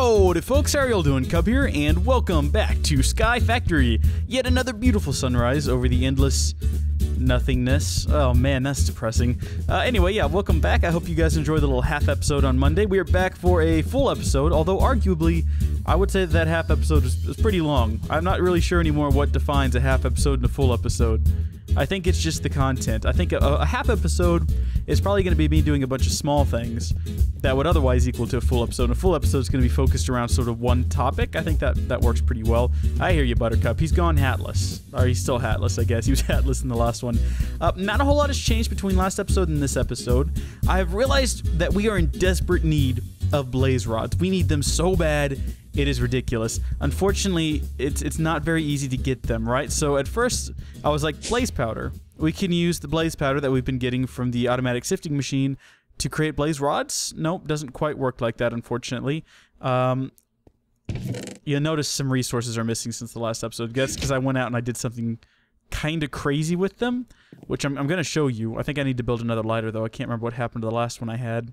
Howdy folks, how are y'all doing? Cub here, and welcome back to Sky Factory. Yet another beautiful sunrise over the endless nothingness. Oh man, that's depressing. Anyway, yeah, welcome back. I hope you guys enjoyed the little half episode on Monday. We are back for a full episode, although arguably, I would say that half episode is pretty long. I'm not really sure anymore what defines a half episode and a full episode. I think it's just the content. I think a half episode is probably going to be me doing a bunch of small things that would otherwise equal to a full episode. And a full episode is going to be focused around sort of one topic. I think that works pretty well. I hear you, Buttercup. He's gone hatless. Or he's still hatless, I guess. He was hatless in the last one. Not a whole lot has changed between last episode and this episode. I have realized that we are in desperate need of blaze rods. We need them so bad, it is ridiculous. Unfortunately, it's not very easy to get them, right? So at first, I was like, blaze powder. We can use the blaze powder that we've been getting from the automatic sifting machine to create blaze rods. Nope, doesn't quite work like that, unfortunately. You'll notice some resources are missing since the last episode. That's because I went out and I did something kind of crazy with them, which I'm going to show you. I think I need to build another lighter, though. I can't remember what happened to the last one I had.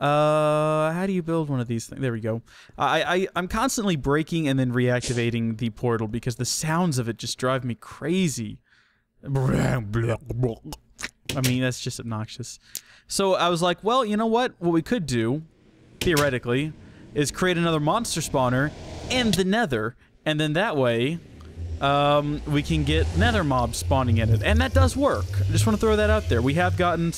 How do you build one of these things? There we go. I'm constantly breaking and then reactivating the portal because the sounds of it just drive me crazy. I mean, that's just obnoxious. So I was like, well, you know what? What we could do, theoretically, is create another monster spawner in the nether, and then that way, we can get nether mobs spawning in it. And that does work. I just want to throw that out there. We have gotten...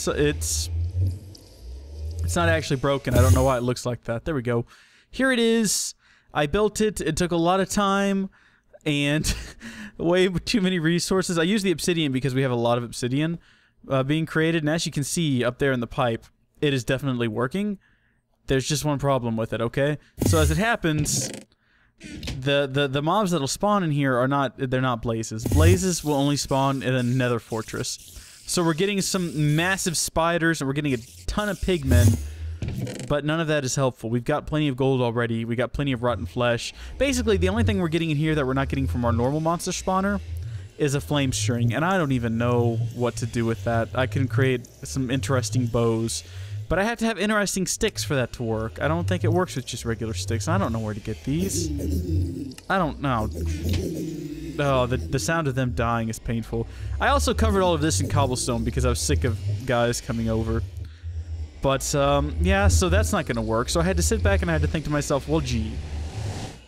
It's not actually broken. I don't know why it looks like that. There we go. Here it is. I built it. It took a lot of time and way too many resources. I use the obsidian because we have a lot of obsidian being created. And as you can see up there in the pipe, it is definitely working. There's just one problem with it, okay? So as it happens, the mobs that'll spawn in here are they're not blazes. Blazes will only spawn in a nether fortress. So we're getting some massive spiders, and we're getting a ton of pigmen, but none of that is helpful. We've got plenty of gold already. We got plenty of rotten flesh. Basically, the only thing we're getting in here that we're not getting from our normal monster spawner is a flame string, and I don't even know what to do with that. I can create some interesting bows, but I have to have interesting sticks for that to work. I don't think it works with just regular sticks. I don't know where to get these. I don't know. Oh, the sound of them dying is painful. I also covered all of this in cobblestone because I was sick of guys coming over. But, yeah, so that's not going to work. So I had to sit back and I had to think to myself, well, gee,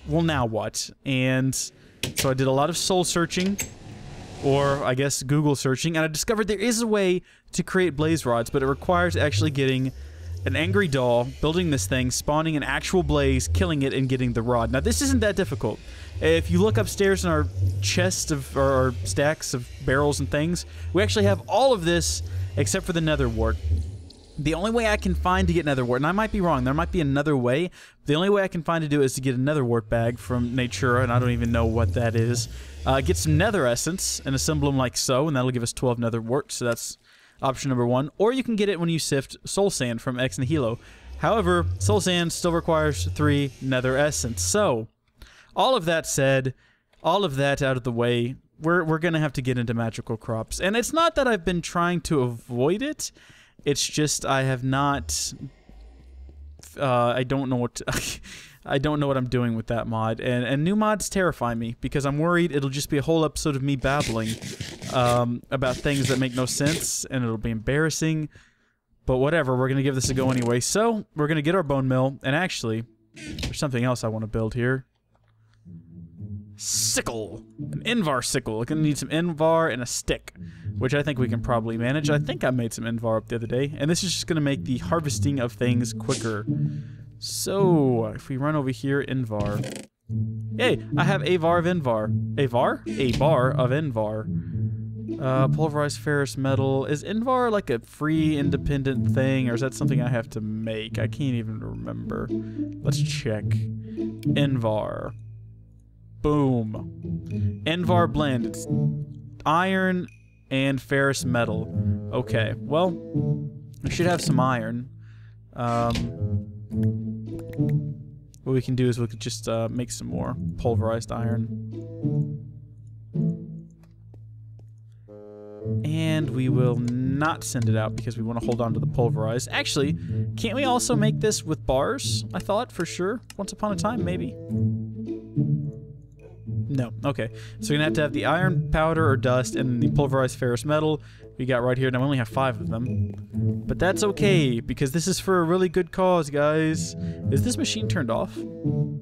well, now what? And so I did a lot of soul searching, or I guess Google searching, and I discovered there is a way to create blaze rods, but it requires actually getting an angry doll, building this thing, spawning an actual blaze, killing it, and getting the rod. Now, this isn't that difficult. If you look upstairs in our chest of, or our stacks of barrels and things, we actually have all of this except for the nether wart. The only way I can find to get nether wart, and I might be wrong, there might be another way. The only way I can find to do it is to get a nether wart bag from Natura, and I don't even know what that is. Get some nether essence and assemble them like so, and that'll give us 12 nether wart, so that's option number one. Or you can get it when you sift soul sand from Ex Nihilo. However, soul sand still requires 3 nether essence. So, all of that said, all of that out of the way, we're gonna have to get into magical crops. And it's not that I've been trying to avoid it, it's just I have not... I don't know what I don't know what I'm doing with that mod, and new mods terrify me because I'm worried it'll just be a whole episode of me babbling about things that make no sense, and it'll be embarrassing. But whatever, we're gonna give this a go anyway. So we're gonna get our bone mill, and actually, there's something else I want to build here. Sickle, an Invar sickle. We're gonna need some Invar and a stick, which I think we can probably manage. I think I made some Invar up the other day, and this is just gonna make the harvesting of things quicker. So, if we run over here, Invar. Hey, I have a var of Invar. A var? A bar of Invar. Pulverized ferrous metal. Is Invar like a free, independent thing, or is that something I have to make? I can't even remember. Let's check. Invar. Boom. Invar blend. It's iron and ferrous metal. Okay, well, we should have some iron. What we can do is we could just make some more pulverized iron. And And we will not send it out because we want to hold on to the pulverized. Actually, can't we also make this with bars? I thought, for sure. Once upon a time, maybe. No. Okay. So we're going to have the iron, powder, or dust, and the pulverized ferrous metal we got right here. Now, we only have 5 of them. But that's okay, because this is for a really good cause, guys. Is this machine turned off? Oh.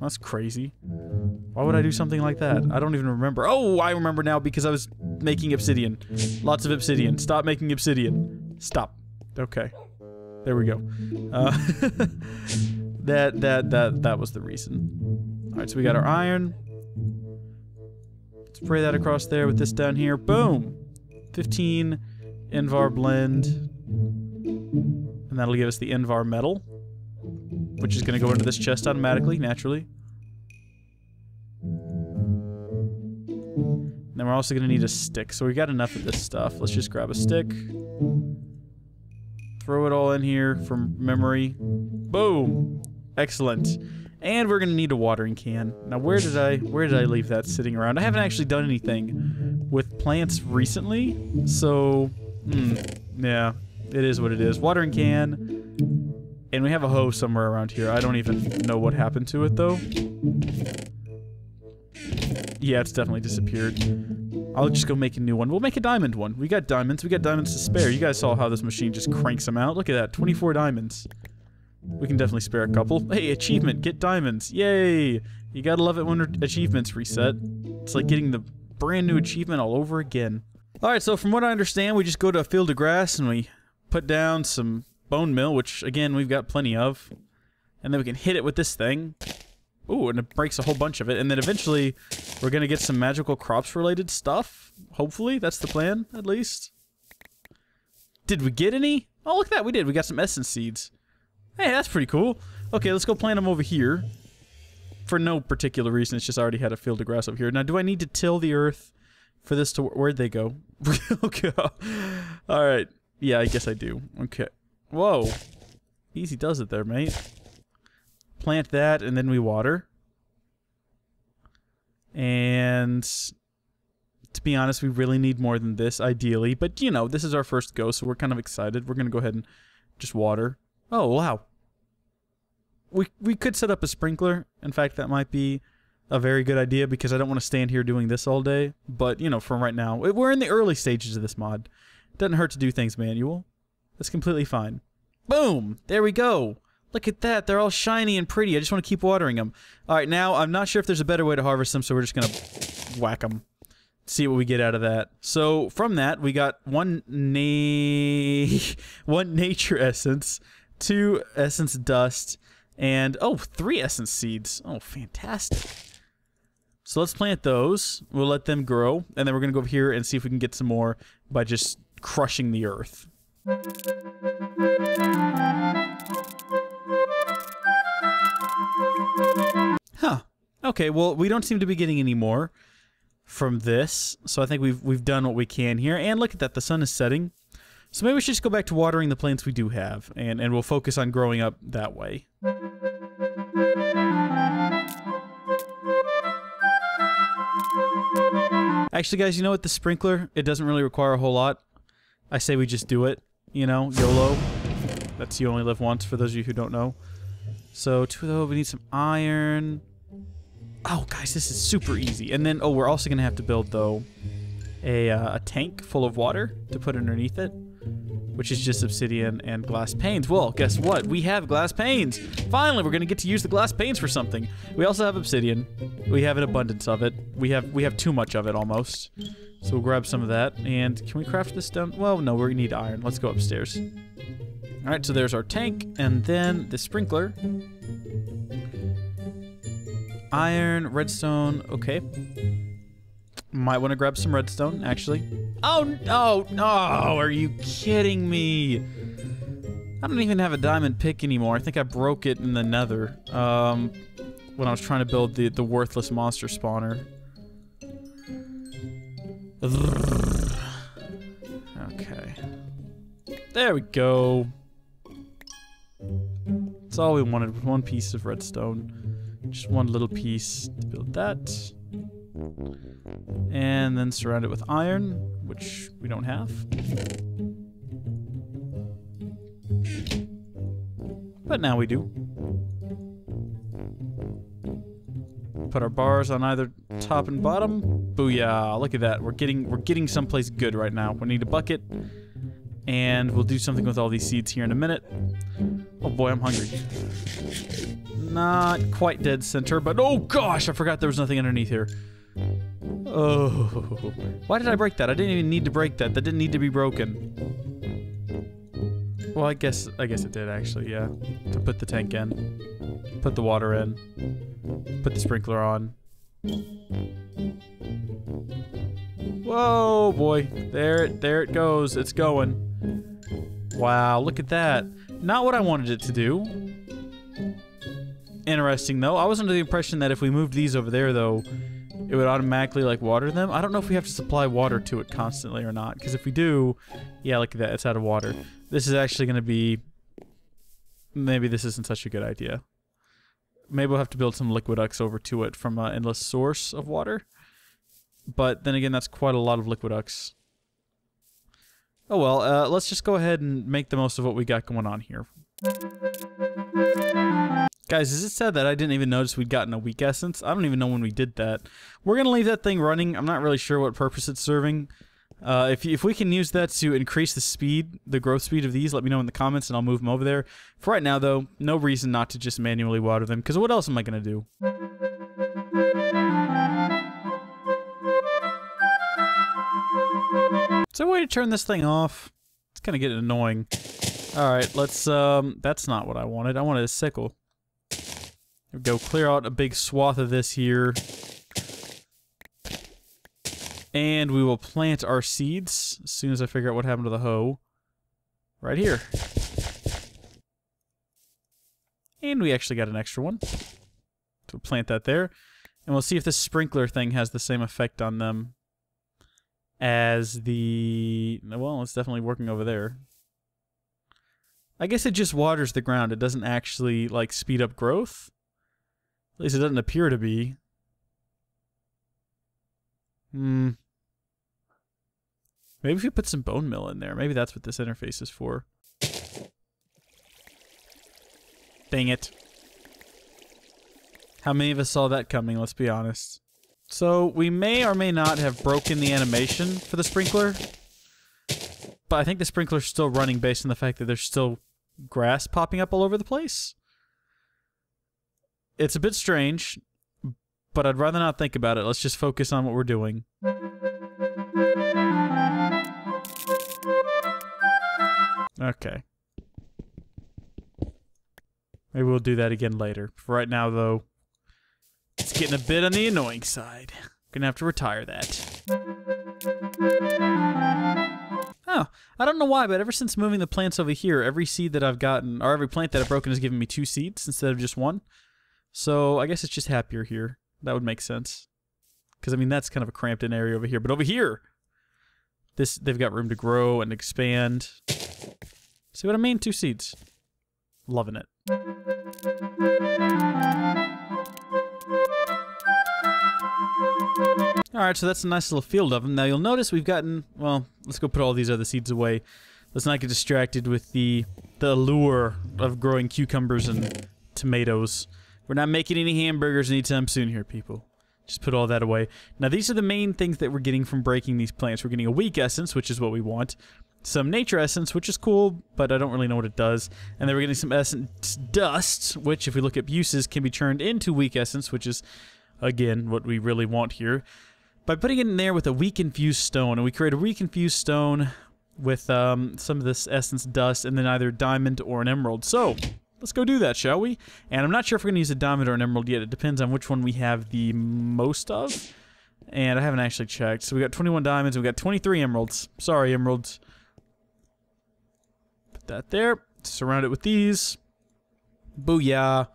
That's crazy. Why would I do something like that? I don't even remember. Oh, I remember now because I was making obsidian. Lots of obsidian. Stop making obsidian. Stop. Okay. There we go. That was the reason. Alright, so we got our iron. Spray that across there with this down here. Boom! 15 Invar blend. And that'll give us the Invar metal, which is going to go into this chest automatically, naturally. Then we're also going to need a stick. So we got enough of this stuff. Let's just grab a stick. Throw it all in here from memory. Boom! Excellent. And we're going to need a watering can. Now, where did I leave that sitting around? I haven't actually done anything with plants recently. So, yeah, it is what it is. Watering can. And we have a hoe somewhere around here. I don't even know what happened to it, though. Yeah, it's definitely disappeared. I'll just go make a new one. We'll make a diamond one. We got diamonds. We got diamonds to spare. You guys saw how this machine just cranks them out. Look at that. 24 diamonds. We can definitely spare a couple. Hey, achievement. Get diamonds. Yay! You gotta love it when achievements reset. It's like getting the brand new achievement all over again. Alright, so from what I understand, we just go to a field of grass and we put down some bone meal, which, again, we've got plenty of. And then we can hit it with this thing. Ooh, and it breaks a whole bunch of it. And then eventually, we're gonna get some magical crops-related stuff. Hopefully, that's the plan, at least. Did we get any? Oh, look at that, we did. We got some essence seeds. Hey, that's pretty cool. Okay, let's go plant them over here. For no particular reason, it's just I already had a field of grass over here. Now, do I need to till the earth for this to... Where'd they go? Okay. Alright. Yeah, I guess I do. Okay. Whoa. Easy does it there, mate. Plant that, and then we water. And... to be honest, we really need more than this, ideally. But, you know, this is our first go, so we're kind of excited. We're gonna go ahead and just water. Oh, wow. We could set up a sprinkler. In fact, that might be a very good idea because I don't want to stand here doing this all day. But, you know, for right now, we're in the early stages of this mod. It doesn't hurt to do things manual. That's completely fine. Boom! There we go. Look at that. They're all shiny and pretty. I just want to keep watering them. All right, now, I'm not sure if there's a better way to harvest them, so we're just going to whack them. See what we get out of that. So, from that, we got one nature essence, 2 essence dust, and, oh, 3 essence seeds. Oh, fantastic. So let's plant those. We'll let them grow, and then we're going to go over here and see if we can get some more by just crushing the earth. Huh. Okay, well, we don't seem to be getting any more from this, so I think we've done what we can here. And look at that, the sun is setting. So maybe we should just go back to watering the plants we do have, and we'll focus on growing up that way. Actually, guys, you know what? The sprinkler, it doesn't really require a whole lot. I say we just do it, you know, YOLO. That's you only live once, for those of you who don't know. So, 2 of those, we need some iron. Oh, guys, this is super easy. And then, oh, we're also going to have to build, though, a tank full of water to put underneath it, which is just obsidian and glass panes. Well, guess what? We have glass panes. Finally, we're going to get to use the glass panes for something. We also have obsidian. We have an abundance of it. We have too much of it, almost. So we'll grab some of that. And can we craft this down? Well, no, we need iron. Let's go upstairs. All right, so there's our tank, and then the sprinkler. Iron, redstone, okay. Might want to grab some redstone, actually. Oh, no, no, are you kidding me? I don't even have a diamond pick anymore. I think I broke it in the nether when I was trying to build the worthless monster spawner. Okay. There we go. That's all we wanted, one piece of redstone. Just one little piece to build that. And then surround it with iron. which we don't have. But now we do. Put our bars on either top and bottom. Booyah! Look at that. We're getting someplace good right now. We need a bucket, and we'll do something with all these seeds here in a minute. Oh boy, I'm hungry. Not quite dead center, but oh gosh, I forgot there was nothing underneath here. Oh, why did I break that? I didn't even need to break that. That didn't need to be broken. Well, I guess it did actually, yeah. To put the tank in, put the water in, put the sprinkler on. Whoa, boy! There it goes. It's going. Wow, look at that. Not what I wanted it to do. Interesting though. I was under the impression that if we moved these over there, though, it would automatically like water them. I don't know if we have to supply water to it constantly or not. Because if we do, yeah, look at that. It's out of water. This is actually going to be. Maybe this isn't such a good idea. Maybe we'll have to build some liquiducts over to it from an endless source of water. But then again, that's quite a lot of liquiducts. Oh well, let's just go ahead and make the most of what we got going on here. Guys, is it sad that I didn't even notice we'd gotten a weak essence? I don't even know when we did that. We're going to leave that thing running. I'm not really sure what purpose it's serving. If we can use that to increase the speed, the growth speed of these, let me know in the comments and I'll move them over there. For right now, though, no reason not to just manually water them, because what else am I going to do? Is there a way to turn this thing off? It's kind of getting annoying. Alright, let's, that's not what I wanted. I wanted a sickle. There we go, clear out a big swath of this here. And we will plant our seeds as soon as I figure out what happened to the hoe. Right here. And we actually got an extra one. So we'll plant that there. And we'll see if this sprinkler thing has the same effect on them as the... Well, it's definitely working over there. I guess it just waters the ground. It doesn't actually, like, speed up growth. At least it doesn't appear to be. Maybe if we put some bone meal in there. Maybe that's what this interface is for. Dang it. How many of us saw that coming, let's be honest. So, we may or may not have broken the animation for the sprinkler. But I think the sprinkler's still running based on the fact that there's still grass popping up all over the place. It's a bit strange, but I'd rather not think about it. Let's just focus on what we're doing. Okay. Maybe we'll do that again later. For right now, though, it's getting a bit on the annoying side. Gonna have to retire that. Oh, I don't know why, but ever since moving the plants over here, every seed that I've gotten, or every plant that I've broken has given me 2 seeds instead of just 1. So I guess it's just happier here. That would make sense. Because, I mean, that's kind of a cramped-in area over here. But over here, they've got room to grow and expand. See what I mean? 2 seeds. Loving it. Alright, so that's a nice little field of them. Now you'll notice we've gotten... Well, let's go put all these other seeds away. Let's not get distracted with the allure of growing cucumbers and tomatoes. We're not making any hamburgers anytime soon here, people. Just put all that away. Now these are the main things that we're getting from breaking these plants. We're getting a weak essence, which is what we want. Some nature essence, which is cool, but I don't really know what it does. And then we're getting some essence dust, which, if we look at uses, can be turned into weak essence, which is, again, what we really want here. By putting it in there with a weak infused stone, and we create a weak infused stone with some of this essence dust, and then either diamond or an emerald. So, let's go do that, shall we? And I'm not sure if we're going to use a diamond or an emerald yet. It depends on which one we have the most of. And I haven't actually checked. So we got 21 diamonds, and we got 23 emeralds. Sorry, emeralds. That there, surround it with these. Booyah.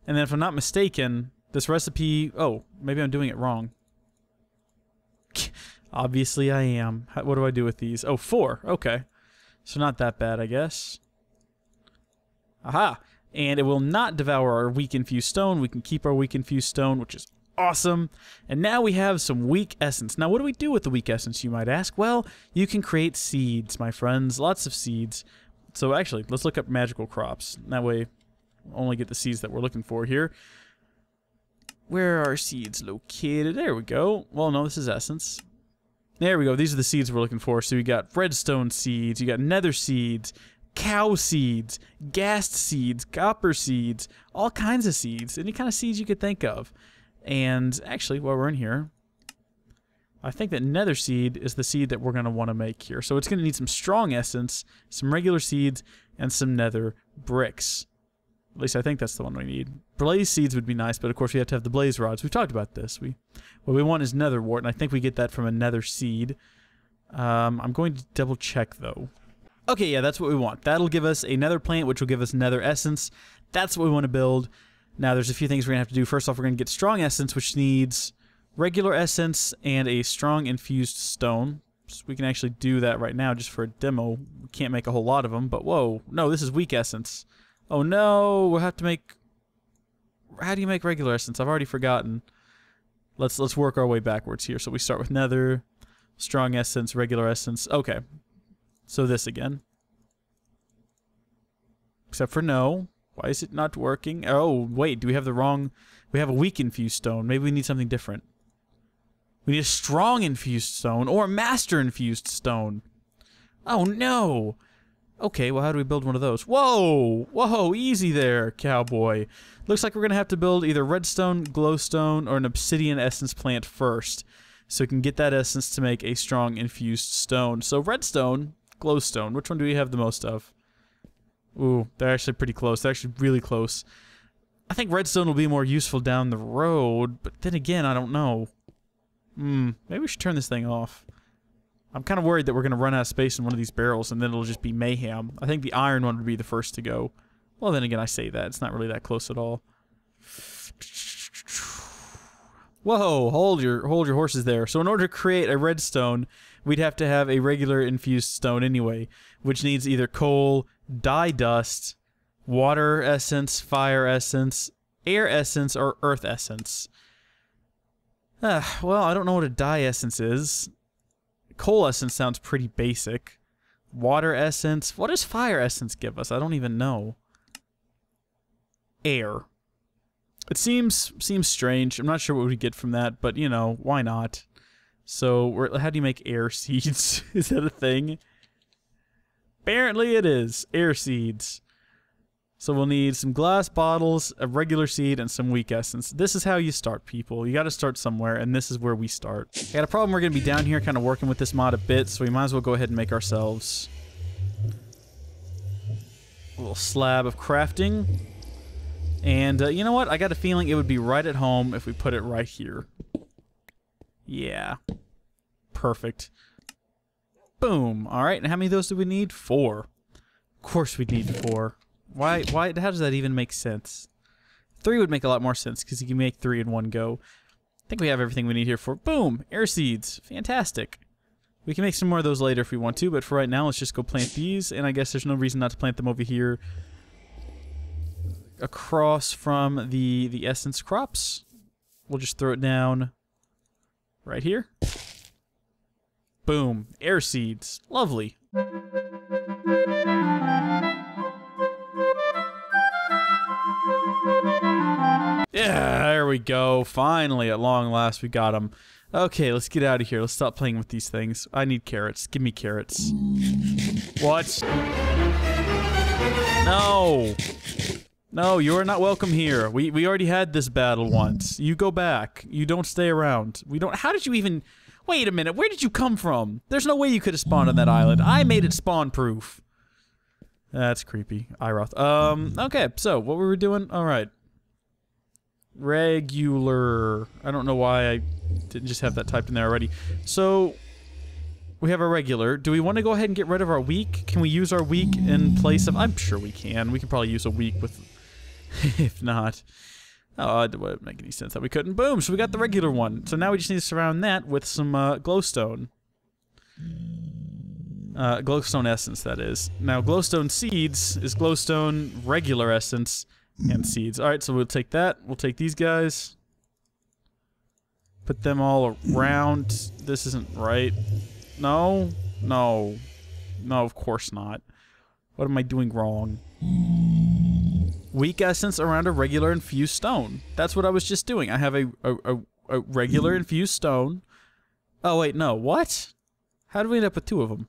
And then if I'm not mistaken, this recipe... Oh, maybe I'm doing it wrong. Obviously I am. What do I do with these? Oh, 4. Okay. So not that bad, I guess. Aha. And it will not devour our weak infused stone. We can keep our weak infused stone, which is Awesome. And now we have some weak essence. Now, what do we do with the weak essence, you might ask? Well, you can create seeds, my friends. Lots of seeds. So actually, let's look up magical crops. That way, we'll only get the seeds that we're looking for here. Where are seeds located? There we go. Well, no, this is essence. There we go. These are the seeds we're looking for. So you got redstone seeds, you got nether seeds, cow seeds, ghast seeds, copper seeds, all kinds of seeds. Any kind of seeds you could think of. And actually, while we're in here, I think that nether seed is the seed that we're going to want to make here. So it's going to need some strong essence, some regular seeds, and some nether bricks. At least I think that's the one we need. Blaze seeds would be nice, but of course we have to have the blaze rods. We've talked about this. What we want is nether wart, and I think we get that from a nether seed. I'm going to double check, though. Okay, yeah, that's what we want. That'll give us a nether plant, which will give us nether essence. That's what we want to build. Now, there's a few things we're going to have to do. First off, we're going to get strong essence, which needs regular essence and a strong infused stone. So we can actually do that right now just for a demo. We can't make a whole lot of them, but whoa. No, this is weak essence. Oh no, we'll have to make... How do you make regular essence? I've already forgotten. Let's work our way backwards here. So we start with nether, strong essence, regular essence. Okay. So this again. Except for no. Why is it not working? Oh, wait, do we have the wrong... We have a weak infused stone. Maybe we need something different. We need a strong infused stone or a master infused stone. Oh, no! Okay, well, how do we build one of those? Whoa! Whoa, easy there, cowboy. Looks like we're going to have to build either redstone, glowstone, or an obsidian essence plant first. So we can get that essence to make a strong infused stone. So redstone, glowstone. Which one do we have the most of? Ooh, they're actually pretty close. They're actually really close. I think redstone will be more useful down the road, but then again, I don't know. Maybe we should turn this thing off. I'm kind of worried that we're going to run out of space in one of these barrels, and then it'll just be mayhem. I think the iron one would be the first to go. Well, then again, I say that. It's not really that close at all. Whoa, hold your horses there. So in order to create a redstone, we'd have to have a regular infused stone anyway, which needs either coal, dye dust, water essence, fire essence, air essence, or earth essence. Well, I don't know what a dye essence is. Coal essence sounds pretty basic. Water essence. What does fire essence give us? I don't even know. Air. It seems strange. I'm not sure what we get from that, but you know, why not? So, how do you make air seeds? Is that a thing? Apparently it is. Air seeds. So we'll need some glass bottles, a regular seed, and some weak essence. This is how you start, people. You gotta start somewhere, and this is where we start. I got a problem. We're gonna be down here kind of working with this mod a bit, so we might as well go ahead and make ourselves a little slab of crafting. And you know what? I got a feeling it would be right at home if we put it right here. Yeah. Perfect. Boom. Alright, and how many of those do we need? 4. Of course we need 4. Why, how does that even make sense? 3 would make a lot more sense, because you can make 3 in one go. I think we have everything we need here for... Boom! Air seeds. Fantastic. We can make some more of those later if we want to, but for right now, let's just go plant these, and I guess there's no reason not to plant them over here across from the essence crops. We'll just throw it down right here. Boom. Air seeds. Lovely. Yeah, there we go. Finally, at long last, we got them. Okay, let's get out of here. Let's stop playing with these things. I need carrots. Give me carrots. What? No. No, you are not welcome here. We already had this battle once. You go back. You don't stay around. We don't... How did you even... Wait a minute. Where did you come from? There's no way you could have spawned on that island. I made it spawn-proof. That's creepy. Iroth. Okay, so, what were we doing? Alright. Regular. I don't know why I didn't just have that typed in there already. So, we have our regular. Do we want to go ahead and get rid of our weak? Can we use our weak in place of... I'm sure we can. We can probably use a weak with... if not... Oh, it wouldn't make any sense that we couldn't. Boom! So we got the regular one. So now we just need to surround that with some glowstone. Glowstone essence, that is. Now, glowstone seeds is glowstone regular essence and seeds. Alright, so we'll take that. We'll take these guys. Put them all around. This isn't right. No. No. No, of course not. What am I doing wrong? Weak essence around a regular infused stone. That's what I was just doing. I have a regular infused stone. Oh, wait, no. What? How did we end up with 2 of them?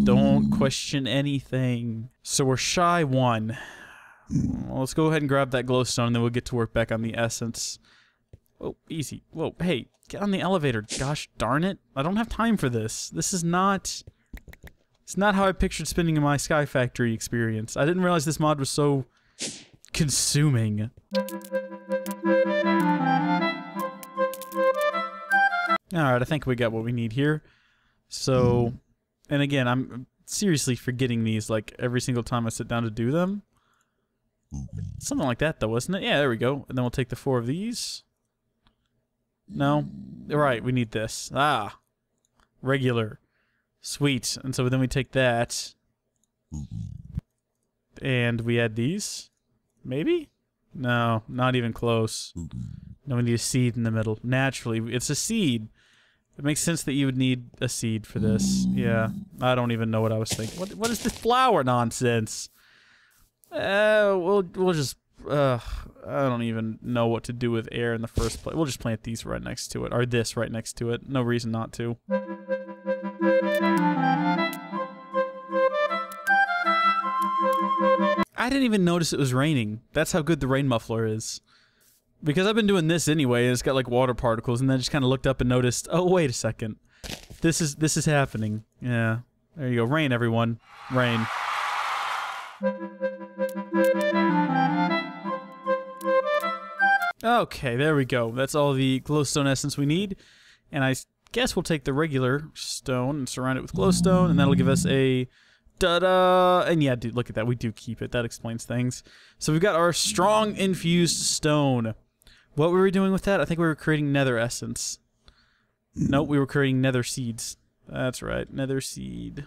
Don't question anything. So we're shy 1. Well, let's go ahead and grab that glowstone, and then we'll get to work back on the essence. Oh, easy. Whoa, hey, get on the elevator. Gosh darn it. I don't have time for this. This is not... It's not how I pictured spending my Sky Factory experience. I didn't realize this mod was so... consuming. Alright, I think we got what we need here. So... And again, I'm seriously forgetting these, like, every single time I sit down to do them. Something like that, though, wasn't it? Yeah, there we go. And then we'll take the 4 of these. No? Right, we need this. Ah. Regular. Sweet. And so then we take that. And we add these? Maybe? No, not even close. No, we need a seed in the middle. Naturally, it's a seed. It makes sense that you would need a seed for this. Yeah, I don't even know what I was thinking. What is this flower nonsense? We'll just... I don't even know what to do with air in the first place. We'll just plant these right next to it. Or this right next to it. No reason not to. I didn't even notice it was raining. That's how good the rain muffler is. Because I've been doing this anyway, and it's got like water particles, and then I just kind of looked up and noticed, oh, wait a second. This is happening. Yeah. There you go. Rain, everyone. Rain. Okay, there we go. That's all the glowstone essence we need. And I guess we'll take the regular stone and surround it with glowstone, and that'll give us a... Da-da! And yeah, dude, look at that. We do keep it. That explains things. So we've got our strong infused stone. What were we doing with that? I think we were creating nether essence. Nope, we were creating nether seeds. That's right, nether seed.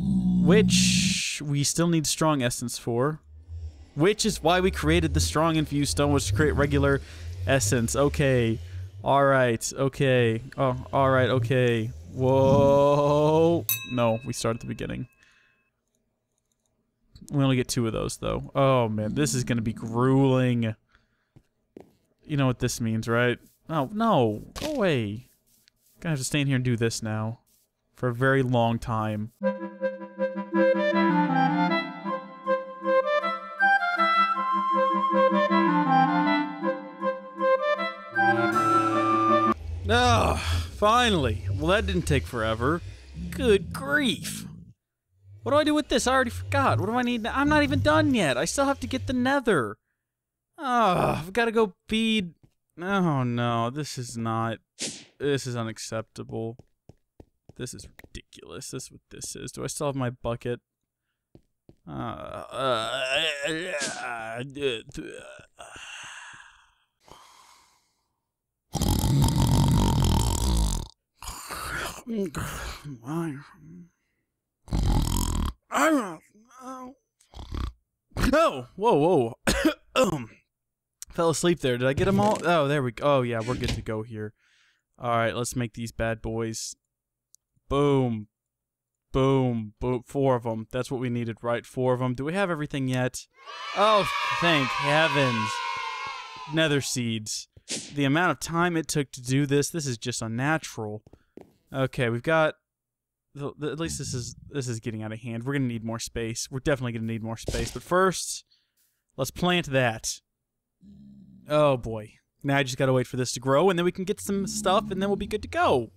Which we still need strong essence for. Which is why we created the strong infused stone, was to create regular essence. Okay. Alright, okay. Oh, alright, okay. Whoa. No, we start at the beginning. We only get 2 of those, though. Oh, man, this is going to be grueling. You know what this means, right? Oh, no. Go away. Gonna have to stay in here and do this now. For a very long time. Ah, finally. Well, that didn't take forever. Good grief. What do I do with this? I already forgot. What do I need? I'm not even done yet. I still have to get the nether. Oh, I've got to go bead. Oh, no. This is not... This is unacceptable. This is ridiculous. This is what this is. Do I still have my bucket? Oh, whoa, whoa. Fell asleep there. Did I get them all? Oh, there we go. Oh, yeah, we're good to go here. All right, let's make these bad boys. Boom. Boom. Boom. 4 of them. That's what we needed, right? 4 of them. Do we have everything yet? Oh, thank heavens. Nether seeds. The amount of time it took to do this is just unnatural. Okay, we've got... At least this is getting out of hand. We're going to need more space. We're definitely going to need more space. But first, let's plant that. Oh, boy. Now I just got to wait for this to grow, and then we can get some stuff, and then we'll be good to go.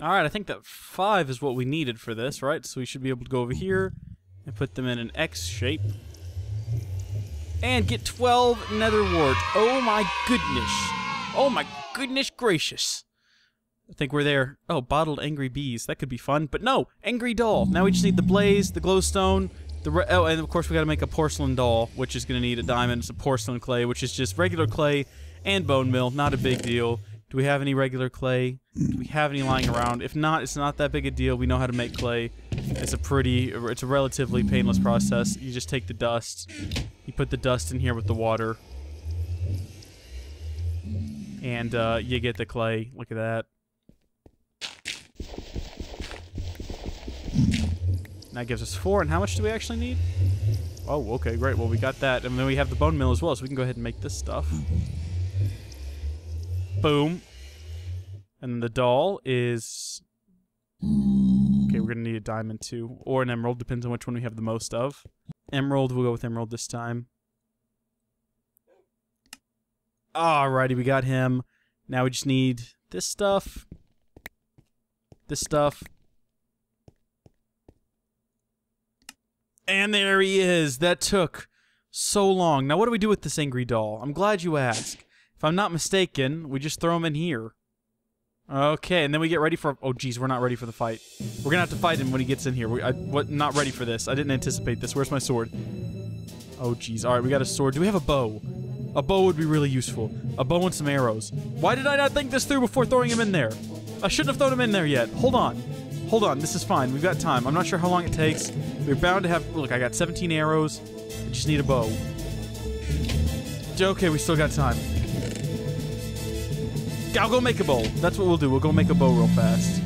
Alright, I think that 5 is what we needed for this, right? So we should be able to go over here and put them in an X shape. And get 12 nether wart. Oh my goodness. Oh my goodness gracious. I think we're there. Oh, bottled angry bees. That could be fun. But no, angry doll. Now we just need the blaze, the glowstone, oh, and of course we got to make a porcelain doll, which is going to need a diamond, some porcelain clay, which is just regular clay and bone meal. Not a big deal. Do we have any regular clay? Do we have any lying around? If not, it's not that big a deal. We know how to make clay. It's a relatively painless process. You just take the dust, you put the dust in here with the water. And you get the clay. Look at that. That gives us 4. And how much do we actually need? Oh, okay, great. Well, we got that. And then we have the bone mill as well, so we can go ahead and make this stuff. Boom. And then the doll is... Okay, we're going to need a diamond too. Or an emerald, depends on which one we have the most of. Emerald, we'll go with emerald this time. Alrighty, we got him. Now we just need this stuff. This stuff. And there he is. That took so long. Now what do we do with this angry doll? I'm glad you asked. If I'm not mistaken, we just throw him in here. Okay, and then we get ready for... Oh, geez, we're not ready for the fight. We're gonna have to fight him when he gets in here. Not ready for this. I didn't anticipate this. Where's my sword? Oh, geez. Alright, we got a sword. Do we have a bow? A bow would be really useful. A bow and some arrows. Why did I not think this through before throwing him in there? I shouldn't have thrown him in there yet. Hold on. Hold on. This is fine. We've got time. I'm not sure how long it takes. We're bound to have... Look, I got 17 arrows. I just need a bow. Okay, we still got time. I'll go make a bow. That's what we'll do. We'll go make a bow real fast.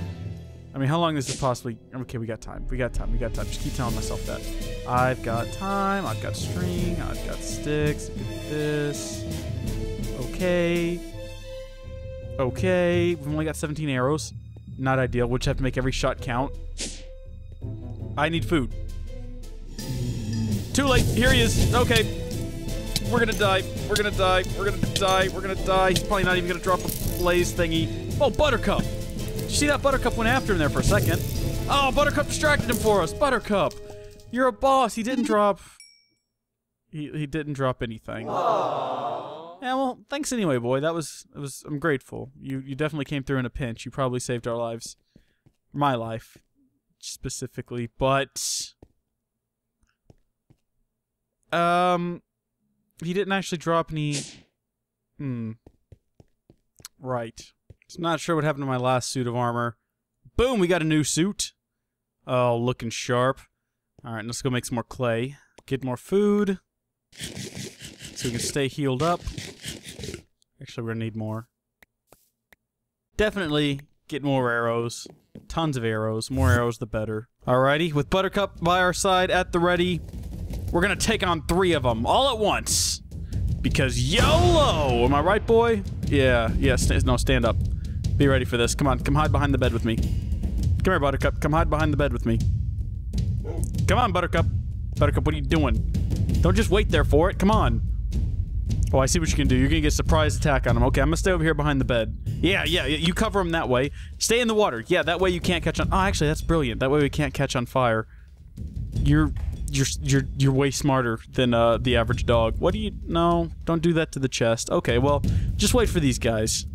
I mean, how long is this possibly... Okay, we got time. We got time. We got time. Just keep telling myself that. I've got time. I've got string. I've got sticks. Look at this. Okay. Okay. We've only got 17 arrows. Not ideal. We'll just have to make every shot count. I need food. Too late. Here he is. Okay. We're gonna die. We're gonna die. We're gonna die. We're gonna die. He's probably not even gonna drop a blaze thingy. Oh, Buttercup. Did you see that? Buttercup went after him there for a second. Oh, Buttercup distracted him for us. Buttercup, you're a boss. He didn't drop... He didn't drop anything. Aww. Yeah, well, thanks anyway, boy. That was... I'm grateful. You definitely came through in a pinch. You probably saved our lives. My life. Specifically. But... He didn't actually drop any... Right. So I'm not sure what happened to my last suit of armor. Boom, we got a new suit. Oh, looking sharp. Alright, let's go make some more clay. Get more food. So we can stay healed up. Actually, we're gonna need more. Definitely get more arrows. Tons of arrows. More arrows, the better. Alrighty, with Buttercup by our side at the ready, we're gonna take on 3 of them all at once. Because YOLO! Am I right, boy? Yeah, no, stand up. Be ready for this. Come on, come hide behind the bed with me. Come here, Buttercup. Come hide behind the bed with me. Come on, Buttercup. Buttercup, what are you doing? Don't just wait there for it. Come on. Oh, I see what you can do. You're gonna get a surprise attack on him. Okay, I'm gonna stay over here behind the bed. Yeah, you cover him that way. Stay in the water. Yeah, that way you can't catch on... Oh, actually, that's brilliant. That way we can't catch on fire. You're way smarter than the average dog. What do you... No, don't do that to the chest. Okay, well, just wait for these guys.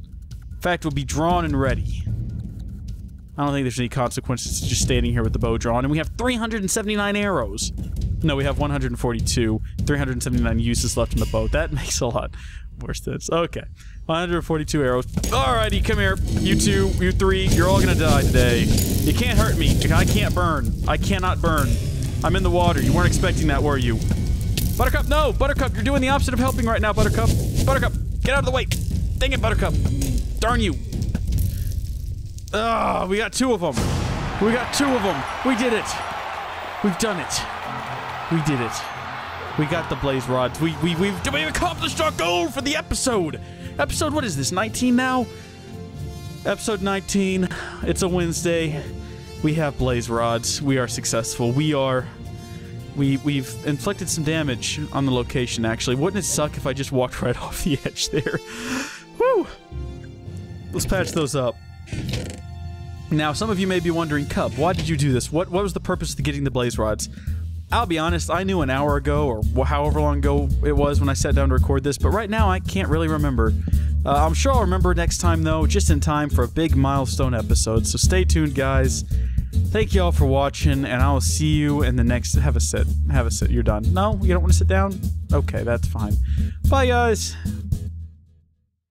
In fact, we'll be drawn and ready. I don't think there's any consequences to just standing here with the bow drawn. And we have 379 arrows. No, we have 142. 379 uses left in the bow. That makes a lot worse sense. Okay. 142 arrows. Alrighty, come here. You 2, you 3, you're all gonna die today. You can't hurt me. I can't burn. I cannot burn. I'm in the water. You weren't expecting that, were you? Buttercup, no! Buttercup, you're doing the opposite of helping right now, Buttercup. Buttercup, get out of the way. Dang it, Buttercup. Darn you. Ugh, we got 2 of them. We got 2 of them. We did it. We've done it. We did it. We got the blaze rods. We've accomplished our goal for the episode. Episode, what is this, 19 now? Episode 19. It's a Wednesday. We have blaze rods. We are successful. We've inflicted some damage on the location, actually. Wouldn't it suck if I just walked right off the edge there? Woo! Let's patch those up. Now, some of you may be wondering, Cub, why did you do this? What was the purpose of getting the blaze rods? I'll be honest, I knew an hour ago, or however long ago it was when I sat down to record this, but right now I can't really remember. I'm sure I'll remember next time, though, just in time for a big milestone episode, so stay tuned, guys. Thank you all for watching, and I'll see you in the next... Have a sit. Have a sit. You're done. No? You don't want to sit down? Okay, that's fine. Bye, guys.